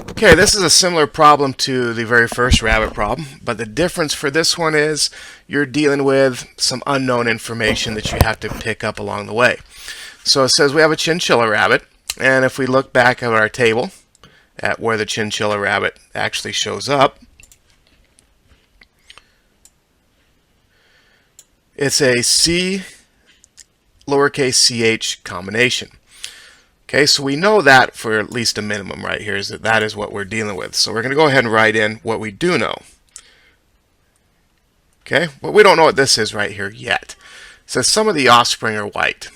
Okay, this is a similar problem to the very first rabbit problem, but the difference for this one is you're dealing with some unknown information that you have to pick up along the way. So it says we have a chinchilla rabbit, and if we look back at our table at where the chinchilla rabbit actually shows up, it's a C lowercase ch combination. Okay, so we know that for at least a minimum right here is that is what we're dealing with. So we're going to go ahead and write in what we do know. Okay, but we don't know what this is right here yet. It says some of the offspring are white.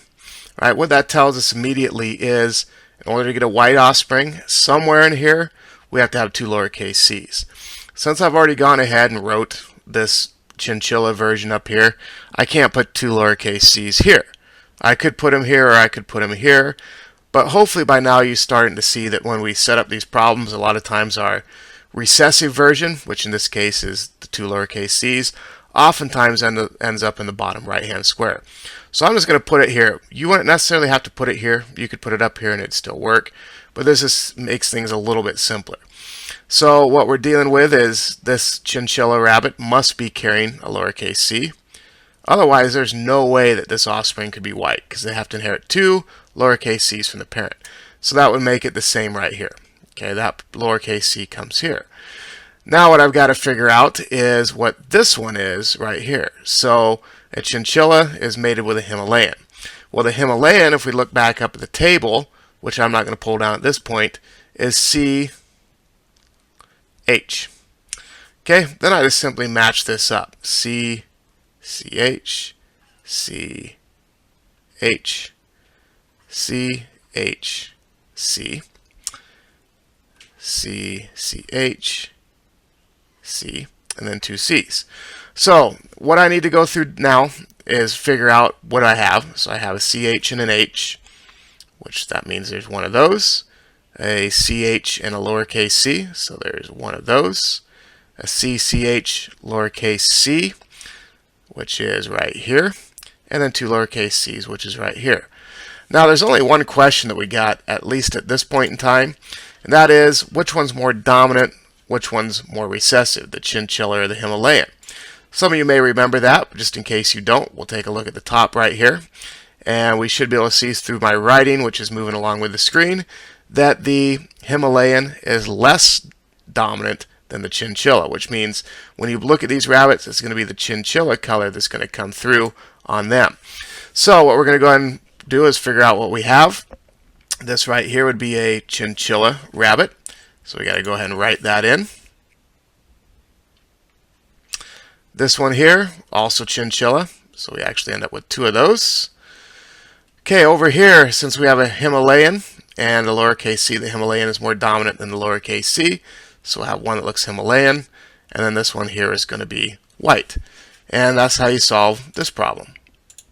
All right, what that tells us immediately is in order to get a white offspring, somewhere in here we have to have two lowercase c's. Since I've already gone ahead and wrote this chinchilla version up here, I can't put two lowercase c's here. I could put them here or I could put them here. But hopefully by now you're starting to see that when we set up these problems, a lot of times our recessive version, which in this case is the two lowercase c's, oftentimes ends up in the bottom right hand square. So I'm just going to put it here. You wouldn't necessarily have to put it here. You could put it up here and it'd still work. But this just makes things a little bit simpler. So what we're dealing with is this chinchilla rabbit must be carrying a lowercase c. Otherwise, there's no way that this offspring could be white because they have to inherit two lowercase c's from the parent. So that would make it the same right here. Okay, that lowercase c comes here. Now what I've got to figure out is what this one is right here. So a chinchilla is mated with a Himalayan. Well, the Himalayan, if we look back up at the table, which I'm not going to pull down at this point, is CH. Okay, then I just simply match this up. C, CH, C, H, C, H, C, C, CH, C, and then two C's. So what I need to go through now is figure out what I have. So I have a CH and an H, which that means there's one of those. A CH and a lowercase c, so there's one of those. A CCH lowercase c, which is right here, and then two lowercase c's, which is right here. Now there's only one question that we got, at least at this point in time, and that is which one's more dominant, which one's more recessive, the chinchilla or the Himalayan. Some of you may remember that, but just in case you don't, we'll take a look at the top right here, and we should be able to see through my writing, which is moving along with the screen, that the Himalayan is less dominant than the chinchilla, which means when you look at these rabbits, it's going to be the chinchilla color that's going to come through on them. So what we're going to go ahead and do is figure out what we have. This right here would be a chinchilla rabbit. So we got to go ahead and write that in. This one here, also chinchilla. So we actually end up with two of those. Okay, over here, since we have a Himalayan and a lowercase c, the Himalayan is more dominant than the lowercase c. So we'll have one that looks Himalayan, and then this one here is going to be white. And that's how you solve this problem.